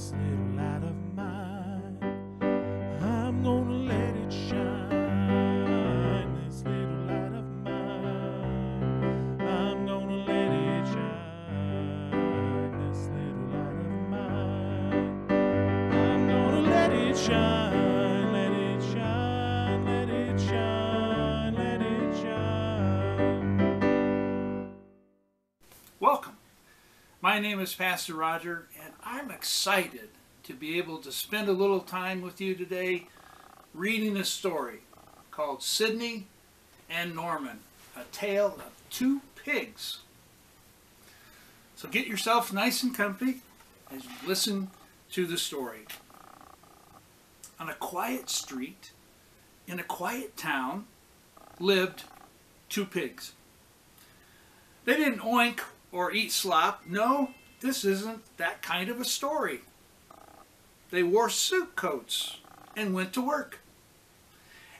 this little light of mine, I'm gonna let it shine. This little light of mine, I'm gonna let it shine. This little light of mine, I'm gonna let it shine. Let it shine, let it shine, let it shine. Welcome. My name is Pastor Roger, and I'm excited to be able to spend a little time with you today reading a story called Sydney and Norman, a tale of two pigs. So get yourself nice and comfy as you listen to the story. On a quiet street in a quiet town lived two pigs. They didn't oink or eat slop. No, this isn't that kind of a story. They wore suit coats and went to work.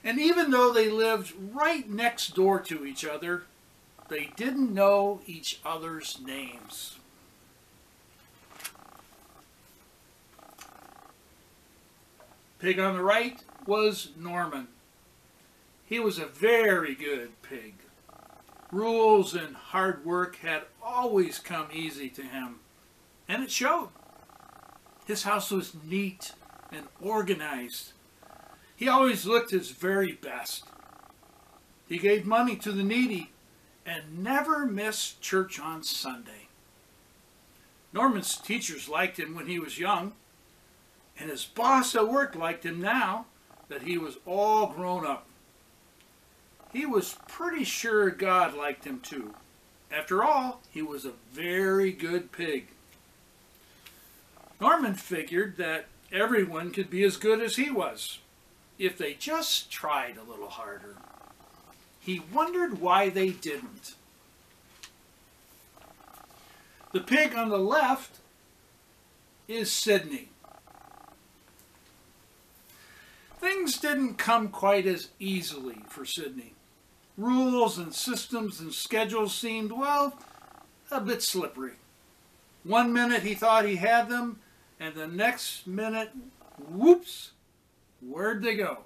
And even though they lived right next door to each other, they didn't know each other's names. Pig on the right was Norman. He was a very good pig. Rules and hard work had always come easy to him, and it showed. His house was neat and organized. He always looked his very best. He gave money to the needy and never missed church on Sunday. Norman's teachers liked him when he was young, and his boss at work liked him now that he was all grown up. He was pretty sure God liked him too. After all, he was a very good pig. Norman figured that everyone could be as good as he was, if they just tried a little harder. He wondered why they didn't. The pig on the left is Sydney. Things didn't come quite as easily for Sydney. Rules and systems and schedules seemed, well, a bit slippery. One minute he thought he had them, and the next minute, whoops, where'd they go?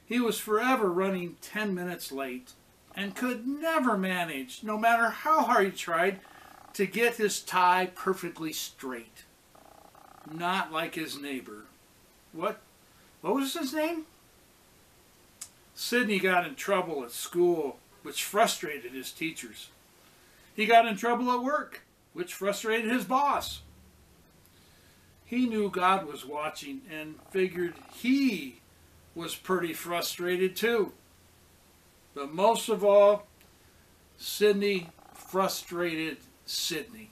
He was forever running 10 minutes late and could never manage, no matter how hard he tried, to get his tie perfectly straight. Not like his neighbor. What was his name? Sydney got in trouble at school, which frustrated his teachers. He got in trouble at work, which frustrated his boss. He knew God was watching and figured he was pretty frustrated too. But most of all, Sydney frustrated Sydney.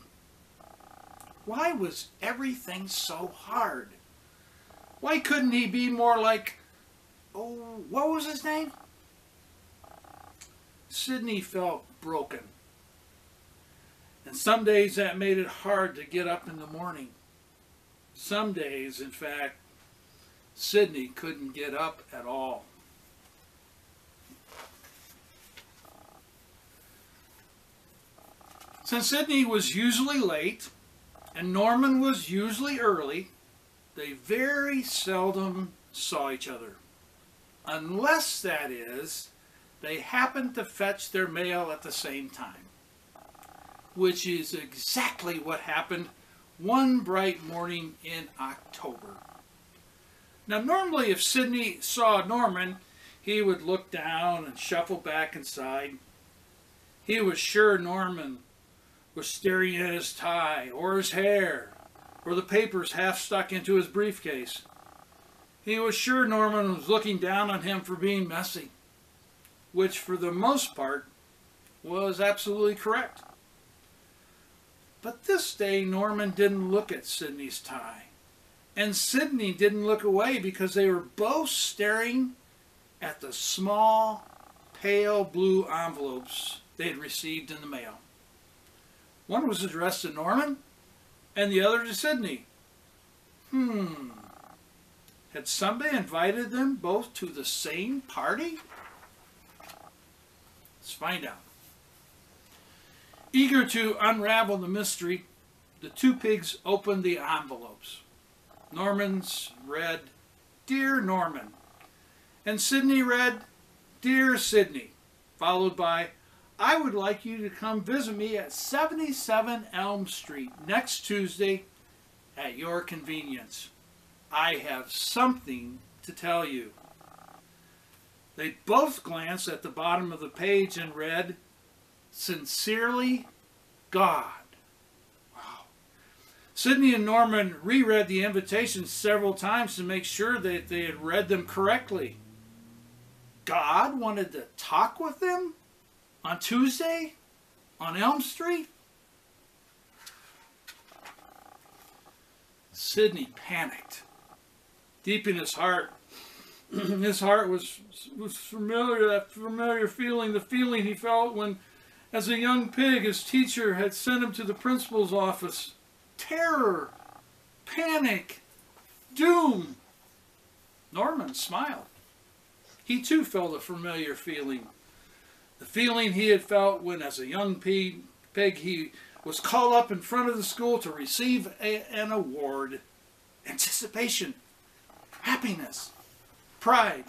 Why was everything so hard? Why couldn't he be more like, what was his name? Sydney felt broken. And some days that made it hard to get up in the morning. Some days, in fact, Sydney couldn't get up at all. Since Sydney was usually late and Norman was usually early, they very seldom saw each other. Unless, that is, they happened to fetch their mail at the same time. Which is exactly what happened one bright morning in October. Now normally if Sydney saw Norman, he would look down and shuffle back inside. He was sure Norman was staring at his tie or his hair or the papers half stuck into his briefcase. He was sure Norman was looking down on him for being messy, which for the most part was absolutely correct. But this day Norman didn't look at Sydney's tie, and Sydney didn't look away because they were both staring at the small, pale blue envelopes they had received in the mail. One was addressed to Norman, and the other to Sydney. Had somebody invited them both to the same party? Let's find out. Eager to unravel the mystery, the two pigs opened the envelopes. Norman's read, "Dear Norman," and Sidney read, "Dear Sidney," followed by, "I would like you to come visit me at 77 Elm Street next Tuesday at your convenience. I have something to tell you." They both glanced at the bottom of the page and read, "Sincerely, God." Wow. Sidney and Norman reread the invitations several times to make sure that they had read them correctly. God wanted to talk with them on Tuesday on Elm Street? Sidney panicked. Deep in his heart was familiar, that familiar feeling, the feeling he felt when, as a young pig, his teacher had sent him to the principal's office. Terror, panic, doom. Norman smiled. He too felt a familiar feeling. The feeling he had felt when, as a young pig, he was called up in front of the school to receive an award. Anticipation, happiness, pride.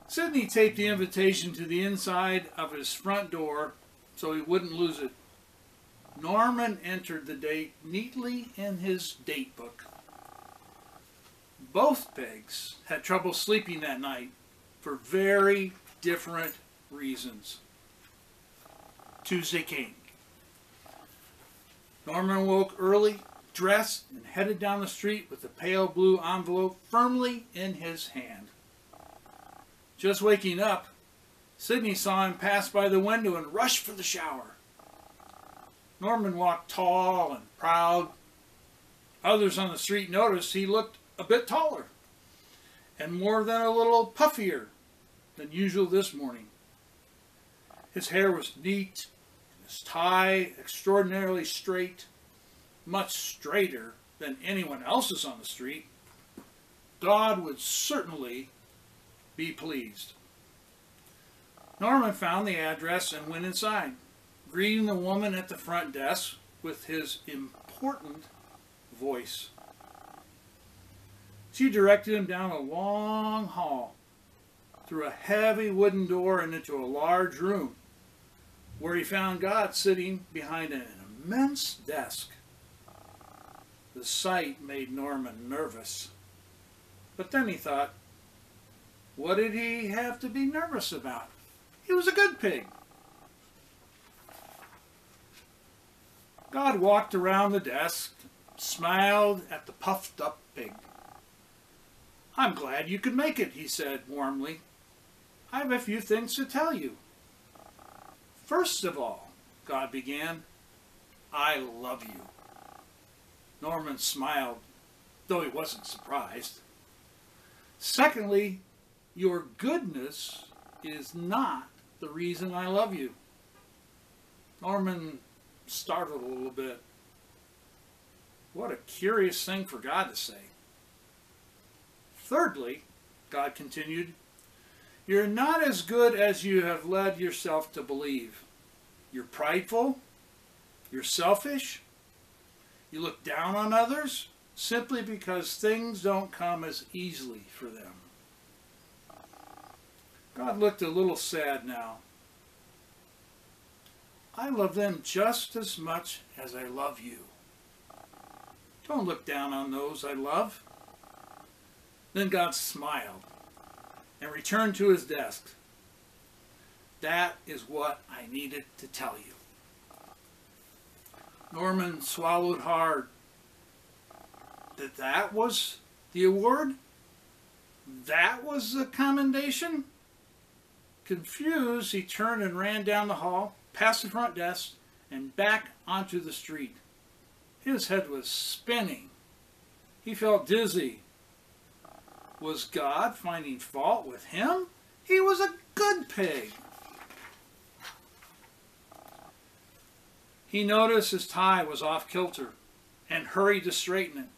Sidney taped the invitation to the inside of his front door so he wouldn't lose it. Norman entered the date neatly in his date book. Both pigs had trouble sleeping that night for very different reasons. Tuesday came. Norman woke early, dressed, and headed down the street with the pale blue envelope firmly in his hand. Just waking up, Sidney saw him pass by the window and rush for the shower. Norman walked tall and proud. Others on the street noticed he looked a bit taller and more than a little puffier than usual this morning. His hair was neat, his tie extraordinarily straight, much straighter than anyone else's on the street. God would certainly be pleased. Norman found the address and went inside, greeting the woman at the front desk with his important voice. She directed him down a long hall, through a heavy wooden door and into a large room, where he found God sitting behind an immense desk. The sight made Norman nervous. But then he thought, what did he have to be nervous about? He was a good pig. God walked around the desk, smiled at the puffed up pig. "I'm glad you could make it," he said warmly. "I have a few things to tell you." "First of all," God began, "I love you." Norman smiled, though he wasn't surprised. "Secondly, your goodness is not the reason I love you." Norman startled a little bit. What a curious thing for God to say. "Thirdly," God continued, "you're not as good as you have led yourself to believe. You're prideful, you're selfish, you look down on others simply because things don't come as easily for them." God looked a little sad now. "I love them just as much as I love you. Don't look down on those I love." Then God smiled and returned to his desk. "That is what I needed to tell you." Norman swallowed hard. That was the award? That was the commendation? Confused, he turned and ran down the hall, past the front desk, and back onto the street. His head was spinning. He felt dizzy. Was God finding fault with him? He was a good pig. He noticed his tie was off kilter and hurried to straighten it.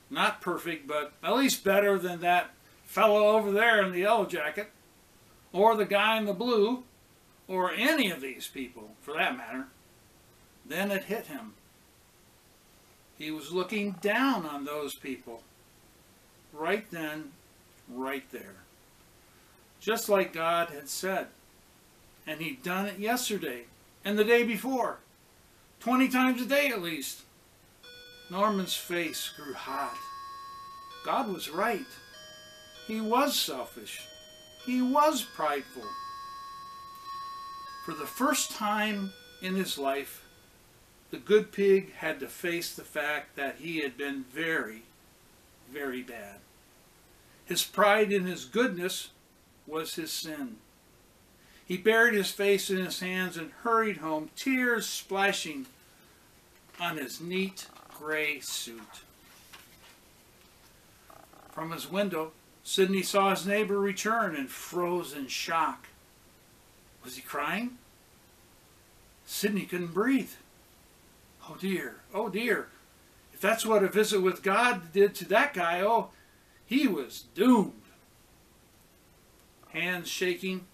Not perfect, but at least better than that fellow over there in the yellow jacket, or the guy in the blue, or any of these people, for that matter. Then it hit him. He was looking down on those people. Right then, right there. Just like God had said. And he'd done it yesterday and the day before. 20 times a day at least. Norman's face grew hot. God was right. He was selfish. He was prideful. For the first time in his life, the good pig had to face the fact that he had been very, very bad. His pride in his goodness was his sin. He buried his face in his hands and hurried home, tears splashing on his neat gray suit. From his window, Sidney saw his neighbor return and froze in shock. Was he crying? Sidney couldn't breathe. Oh dear, oh dear. If that's what a visit with God did to that guy, oh, he was doomed. Hands shaking,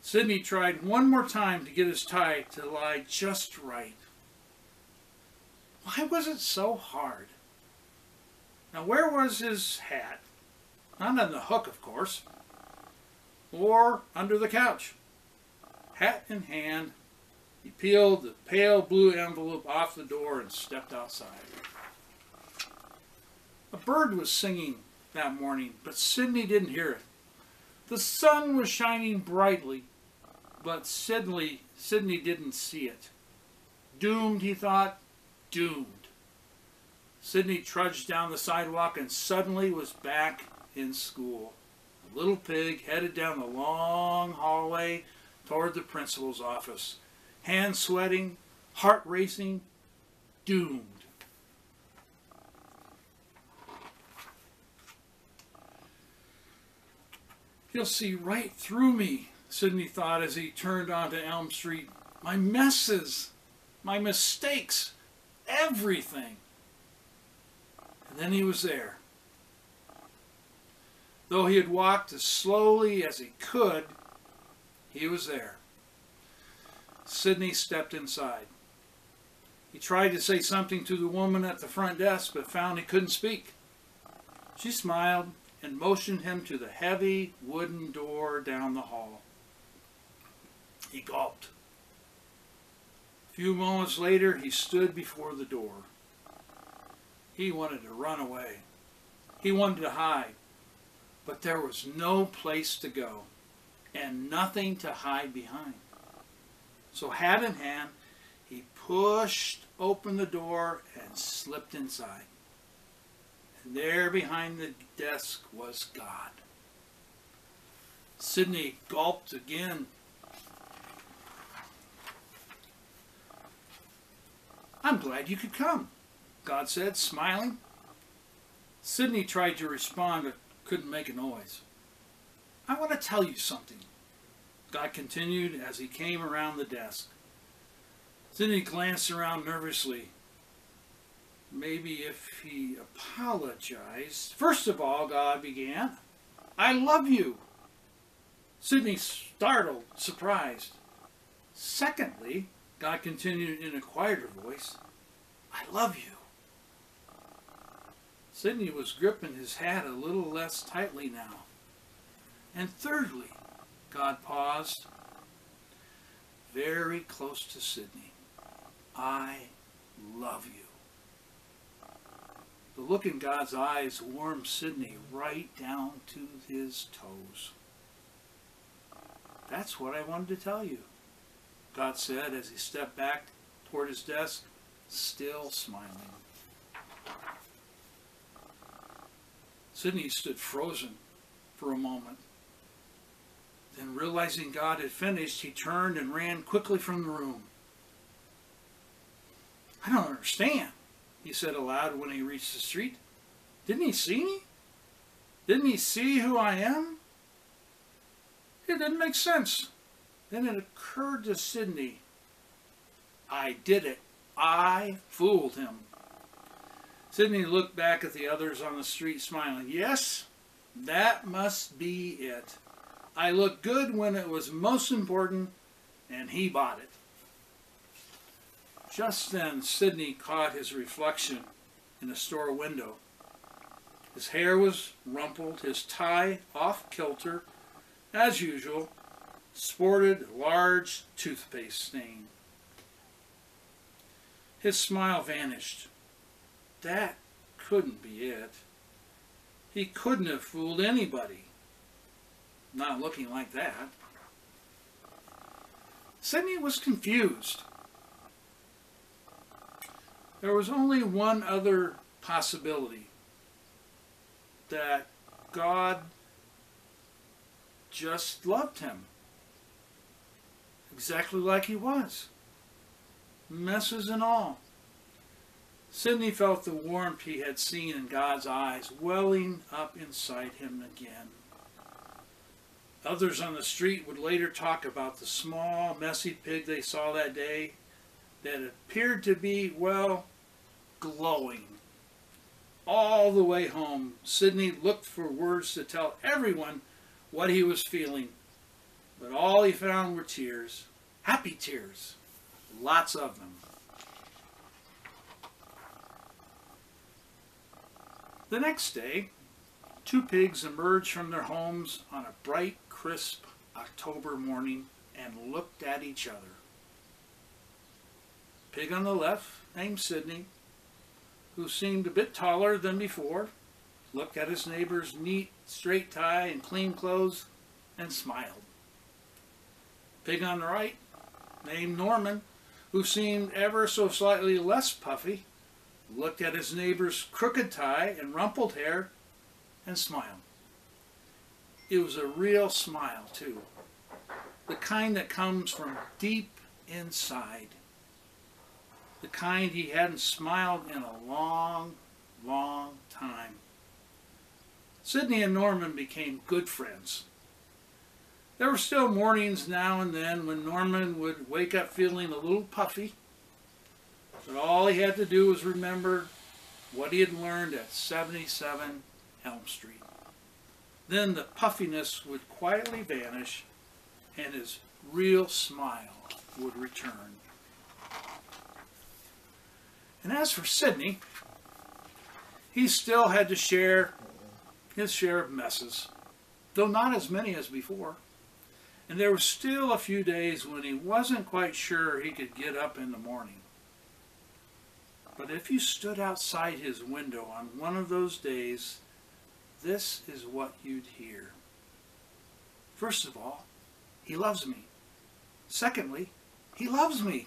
Sidney tried one more time to get his tie to lie just right. Why was it so hard? Now where was his hat? Not on the hook, of course. Or under the couch. Hat in hand, he peeled the pale blue envelope off the door and stepped outside. A bird was singing that morning, but Sidney didn't hear it. The sun was shining brightly, but Sidney didn't see it. Doomed, he thought, doomed. Sidney trudged down the sidewalk and suddenly was back in school. The little pig headed down the long hallway toward the principal's office. Hands sweating, heart racing, doomed. He'll see right through me, Sidney thought as he turned onto Elm Street. My messes, my mistakes, everything. And then he was there. Though he had walked as slowly as he could, he was there. Sidney stepped inside. He tried to say something to the woman at the front desk, but found he couldn't speak. She smiled and motioned him to the heavy wooden door down the hall. He gulped. A few moments later, he stood before the door. He wanted to run away. He wanted to hide. But there was no place to go and nothing to hide behind. So hat in hand, he pushed open the door and slipped inside. And there behind the desk was God. Sidney gulped again. I'm glad you could come, God said, smiling. Sidney tried to respond, but couldn't make a noise. I want to tell you something, God continued as he came around the desk. Sidney glanced around nervously. Maybe if he apologized. First of all, God began, I love you. Sidney startled, surprised. Secondly, God continued in a quieter voice, I love you. Sidney was gripping his hat a little less tightly now. And thirdly, God paused, very close to Sidney. I love you. The look in God's eyes warmed Sidney right down to his toes. That's what I wanted to tell you, God said as he stepped back toward his desk, still smiling. Sidney stood frozen for a moment. Then, realizing God had finished, he turned and ran quickly from the room. I don't understand, he said aloud when he reached the street. Didn't he see me? Didn't he see who I am? It didn't make sense. Then it occurred to Sidney. I did it. I fooled him. Sidney looked back at the others on the street, smiling. Yes, that must be it. I looked good when it was most important, and he bought it. Just then, Sidney caught his reflection in a store window. His hair was rumpled, his tie off kilter, as usual, sported a large toothpaste stain. His smile vanished. That couldn't be it. He couldn't have fooled anybody. Not looking like that. Sidney was confused. There was only one other possibility. That God just loved him. Exactly like he was. Messes and all. Sidney felt the warmth he had seen in God's eyes welling up inside him again. Others on the street would later talk about the small, messy pig they saw that day that appeared to be, well, glowing. All the way home, Sidney looked for words to tell everyone what he was feeling, but all he found were tears. Happy tears. Lots of them. The next day, two pigs emerged from their homes on a bright, crisp October morning and looked at each other. Pig on the left, named Sidney, who seemed a bit taller than before, looked at his neighbor's neat, straight tie and clean clothes and smiled. Pig on the right, named Norman, who seemed ever so slightly less puffy, looked at his neighbor's crooked tie and rumpled hair and smiled. It was a real smile, too. The kind that comes from deep inside. The kind he hadn't smiled in a long, long time. Sidney and Norman became good friends. There were still mornings now and then when Norman would wake up feeling a little puffy, but all he had to do was remember what he had learned at 77 Elm Street. Then the puffiness would quietly vanish and his real smile would return. And as for Sidney, he still had to share his share of messes, though not as many as before. And there were still a few days when he wasn't quite sure he could get up in the morning. But if you stood outside his window on one of those days, this is what you'd hear. First of all, he loves me. Secondly, he loves me.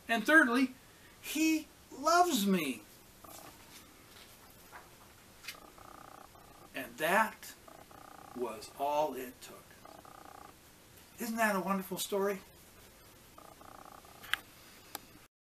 And thirdly, he loves me. And that was all it took. Isn't that a wonderful story?